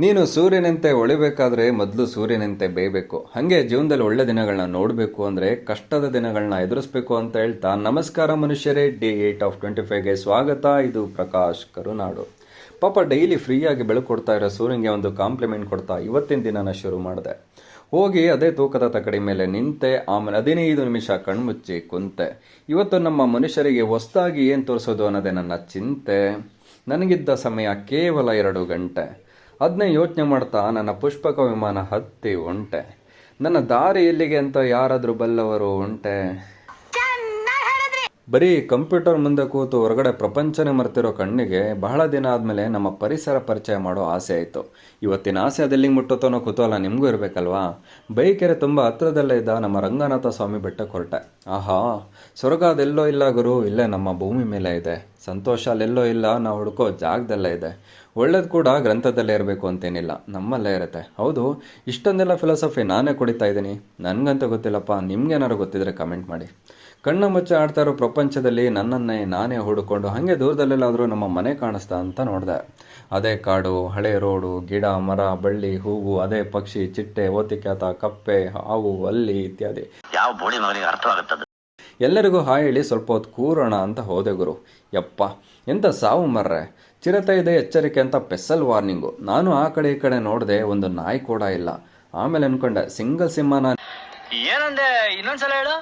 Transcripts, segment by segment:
ನೀನು ಸೂರ್ಯನಂತೆ ಹೊಳಿಬೇಕಾದ್ರೆ ಮೊದಲು ಸೂರ್ಯನಂತೆ ಬೇಯಬೇಕು. ಹಾಗೆ ಜೀವನದಲ್ಲಿ ಒಳ್ಳೆ ದಿನಗಳನ್ನ ನೋಡಬೇಕು ಅಂದರೆ ಕಷ್ಟದ ದಿನಗಳನ್ನ ಎದುರಿಸ್ಬೇಕು ಅಂತ ಹೇಳ್ತಾ, ನಮಸ್ಕಾರ ಮನುಷ್ಯರೇ, Day8 of 25ಗೆ ಸ್ವಾಗತ. ಇದು ಪ್ರಕಾಶ್ ಕರುನಾಡು. ಪಾಪ ಡೈಲಿ ಫ್ರೀಯಾಗಿ ಬೆಳಕು ಕೊಡ್ತಾ ಇರೋ ಸೂರ್ಯನಿಗೆ ಒಂದು ಕಾಂಪ್ಲಿಮೆಂಟ್ ಕೊಡ್ತಾ ಇವತ್ತಿನ ದಿನನ ಶುರು ಮಾಡಿದೆ. ಹೋಗಿ ಅದೇ ತೂಕದ ತಕಡಿ ಮೇಲೆ ನಿಂತೆ, ಆಮೇಲೆ 15 ನಿಮಿಷ ಕಣ್ಮುಚ್ಚಿ ಕುಂತೆ. ಇವತ್ತು ನಮ್ಮ ಮನುಷ್ಯರಿಗೆ ಹೊಸದಾಗಿ ಏನು ತೋರಿಸೋದು ಅನ್ನೋದೇ ನನ್ನ ಚಿಂತೆ. ನನಗಿದ್ದ ಸಮಯ ಕೇವಲ 2 ಗಂಟೆ. ಅದನ್ನೇ ಯೋಚನೆ ಮಾಡ್ತಾ ನನ್ನ ಪುಷ್ಪಕ ವಿಮಾನ ಹತ್ತಿ ಉಂಟೆ. ನನ್ನ ದಾರಿ ಎಲ್ಲಿಗೆ ಅಂತ ಯಾರಾದರೂ ಬಲ್ಲವರು ಉಂಟೆ? ಬರೀ ಕಂಪ್ಯೂಟರ್ ಮುಂದೆ ಕೂತು ಹೊರಗಡೆ ಪ್ರಪಂಚನೇ ಮರ್ತಿರೋ ಕಣ್ಣಿಗೆ ಬಹಳ ದಿನ ಆದಮೇಲೆ ನಮ್ಮ ಪರಿಸರ ಪರಿಚಯ ಮಾಡೋ ಆಸೆ ಆಯಿತು. ಇವತ್ತಿನ ಆಸೆ ಅದೆಲ್ಲಿಗೆ ಮುಟ್ಟುತ್ತೋ ಅನ್ನೋ ಕುತೂಹಲ ನಿಮಗೂ ಇರಬೇಕಲ್ವಾ? ಬೈಕೆರೆ ತುಂಬ ಹತ್ರದಲ್ಲೇ ಇದ್ದ ನಮ್ಮ ರಂಗನಾಥ ಸ್ವಾಮಿ ಬೆಟ್ಟಕ್ಕೆ ಹೊರಟೆ. ಆಹಾ, ಸ್ವರ್ಗ ಅದೆಲ್ಲೋ ಇಲ್ಲ ಗುರು, ಇಲ್ಲೇ ನಮ್ಮ ಭೂಮಿ ಮೇಲೆ ಇದೆ. ಸಂತೋಷ ಅಲ್ಲೆಲ್ಲೋ ಇಲ್ಲ, ನಾವು ಹುಡುಕೋ ಜಾಗದಲ್ಲೇ ಇದೆ. ಒಳ್ಳೇದು ಕೂಡ ಗ್ರಂಥದಲ್ಲೇ ಇರಬೇಕು ಅಂತೇನಿಲ್ಲ, ನಮ್ಮಲ್ಲೇ ಇರುತ್ತೆ. ಹೌದು, ಇಷ್ಟೊಂದೆಲ್ಲ ಫಿಲಾಸಫಿ ನಾನೇ ಕುಡಿತಾ ಇದ್ದೀನಿ. ನನಗಂತೂ ಗೊತ್ತಿಲ್ಲಪ್ಪ, ನಿಮ್ಗೇನಾರು ಗೊತ್ತಿದ್ರೆ ಕಮೆಂಟ್ ಮಾಡಿ. ಕಣ್ಣ ಮುಚ್ಚ ಆಡ್ತಾ ಇರೋ ಪ್ರಪಂಚದಲ್ಲಿ ನನ್ನನ್ನೇ ನಾನೇ ಹುಡುಕೊಂಡು ಹಾಗೆ ದೂರದಲ್ಲೆಲ್ಲಾದರೂ ನಮ್ಮ ಮನೆ ಕಾಣಿಸ್ತಾ ಅಂತ ನೋಡಿದೆ. ಅದೇ ಕಾಡು, ಹಳೆ ರೋಡು, ಗಿಡ ಮರ ಬಳ್ಳಿ ಹೂವು, ಅದೇ ಪಕ್ಷಿ, ಚಿಟ್ಟೆ, ಓತಿಕ್ಯಾತ, ಕಪ್ಪೆ, ಹಾವು, ಹಲ್ಲಿ ಇತ್ಯಾದಿ. ಯಾವ ಬೋಳಿ ಮಗನಿಗೆ ಅರ್ಥವಾಗುತ್ತದೆ? ಎಲ್ಲರಿಗೂ ಹಾಯ್ ಹೇಳಿ ಸ್ವಲ್ಪ ಹೊತ್ತು ಕೂರೋಣ ಅಂತ ಹೋದೆ ಗುರು. ಯಪ್ಪ, ಎಂಥ ಸಾವು ಮರ್ರೆ. ಚಿರತೆ ಇದೆ, ಎಚ್ಚರಿಕೆ ಅಂತ ಪೆಸಲ್ ವಾರ್ನಿಂಗು. ನಾನು ಆ ಕಡೆ ಈ ಕಡೆ ನೋಡಿದೆ, ಒಂದು ನಾಯಿ ಕೂಡ ಇಲ್ಲ. ಆಮೇಲೆ ಅನ್ಕೊಂಡೆ, ಸಿಂಗಲ್ ಸಿಂಹನ ಏನಂದೆ, ಇನ್ನೊಂದ್ಸಲ ಹೇಳು.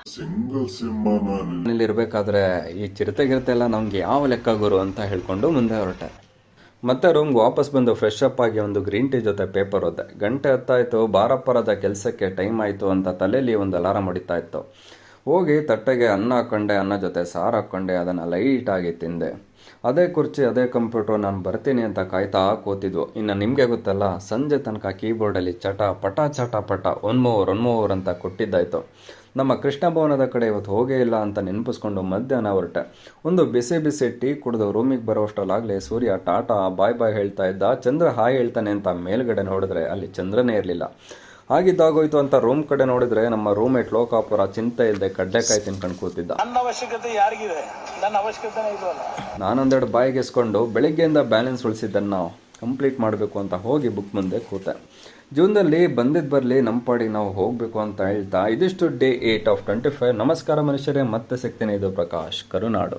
ಇರ್ಬೇಕಾದ್ರೆ ಈ ಚಿರತೆಗಿರತೆ ಎಲ್ಲ ನಮ್ಗೆ ಯಾವ ಲೆಕ್ಕ ಗುರು ಅಂತ ಹೇಳ್ಕೊಂಡು ಮುಂದೆ ಹೊರಟೆ. ಮತ್ತೆ ರೂಮ್ಗೆ ವಾಪಸ್ ಬಂದು ಫ್ರೆಶ್ ಅಪ್ ಆಗಿ ಒಂದು ಗ್ರೀನ್ ಟೀ ಜೊತೆ ಪೇಪರ್ ಓದ್ದೆ. ಗಂಟೆ ಹೊತ್ತಾಯಿತು, ಬಾರಪ್ಪರದ ಕೆಲಸಕ್ಕೆ ಟೈಮ್ ಆಯಿತು ಅಂತ ತಲೆಯಲ್ಲಿ ಒಂದು ಅಲಾರಾಮ್ ಹೊಡಿತಾ ಇತ್ತು. ಹೋಗಿ ತಟ್ಟೆಗೆ ಅನ್ನ ಹಾಕ್ಕೊಂಡೆ, ಅನ್ನ ಜೊತೆ ಸಾರು ಹಾಕ್ಕೊಂಡೆ, ಅದನ್ನು ಲೈಟಾಗಿ ತಿಂದೆ. ಅದೇ ಕುರ್ಚಿ, ಅದೇ ಕಂಪ್ಯೂಟ್ರು, ನಾನು ಬರ್ತೀನಿ ಅಂತ ಕಾಯ್ತಾ ಕೂತಿದ್ವು. ಇನ್ನು ನಿಮಗೆ ಗೊತ್ತಲ್ಲ, ಸಂಜೆ ತನಕ ಕೀಬೋರ್ಡಲ್ಲಿ ಚಟ ಪಟ ಒನ್ ಮೋರ್ ಅಂತ ಕೊಟ್ಟಿದ್ದಾಯಿತು. ನಮ್ಮ ಕೃಷ್ಣ ಭವನದ ಕಡೆ ಇವತ್ತು ಹೋಗೇ ಇಲ್ಲ ಅಂತ ನೆನಪಿಸ್ಕೊಂಡು ಮಧ್ಯಾಹ್ನ ಹೊರಟೆ. ಒಂದು ಬಿಸಿ ಬಿಸಿ ಟೀ ಕುಡಿದು ರೂಮಿಗೆ ಬರೋಷ್ಟರಲ್ಲಾಗಲೇ ಸೂರ್ಯ ಟಾಟಾ ಬಾಯ್ ಬಾಯ್ ಹೇಳ್ತಾ ಇದ್ದ. ಚಂದ್ರ ಹಾಯ್ ಹೇಳ್ತಾನೆ ಅಂತ ಮೇಲ್ಗಡೆ ನೋಡಿದ್ರೆ ಅಲ್ಲಿ ಚಂದ್ರನೇ ಇರಲಿಲ್ಲ. ಆಗಿದ್ದಾಗೋಯ್ತು ಅಂತ ರೂಮ್ ಕಡೆ ನೋಡಿದ್ರೆ ನಮ್ಮ ರೂಮೇಟ್ ಲೋಕಾಪುರ ಚಿಂತೆ ಇಲ್ಲದೆ ಕಡ್ಲೆಕಾಯಿ ತಿನ್ಕೊಂಡು ಕೂತಿದ್ದ. ನಾನೊಂದೆರಡು ಬಾಯಿಗೆ ಎಸ್ಕೊಂಡು ಬೆಳಿಗ್ಗೆಯಿಂದ ಬ್ಯಾಲೆನ್ಸ್ ಉಳಿಸಿದ್ದನ್ನು ಕಂಪ್ಲೀಟ್ ಮಾಡಬೇಕು ಅಂತ ಹೋಗಿ ಬುಕ್ ಮುಂದೆ ಕೂತೆ. ಜೂನ್ದಲ್ಲಿ ಬಂದಿದ್ದು ಬರಲಿ, ನಮ್ಮ ಪಾಡಿಗೆ ನಾವು ಹೋಗಬೇಕು ಅಂತ ಹೇಳ್ತಾ ಇದಿಷ್ಟು Day8 of 25. ನಮಸ್ಕಾರ ಮನುಷ್ಯರೇ, ಮತ್ತೆ ಸಿಗ್ತೀನಿ. ಇದು ಪ್ರಕಾಶ್ ಕರುನಾಡು.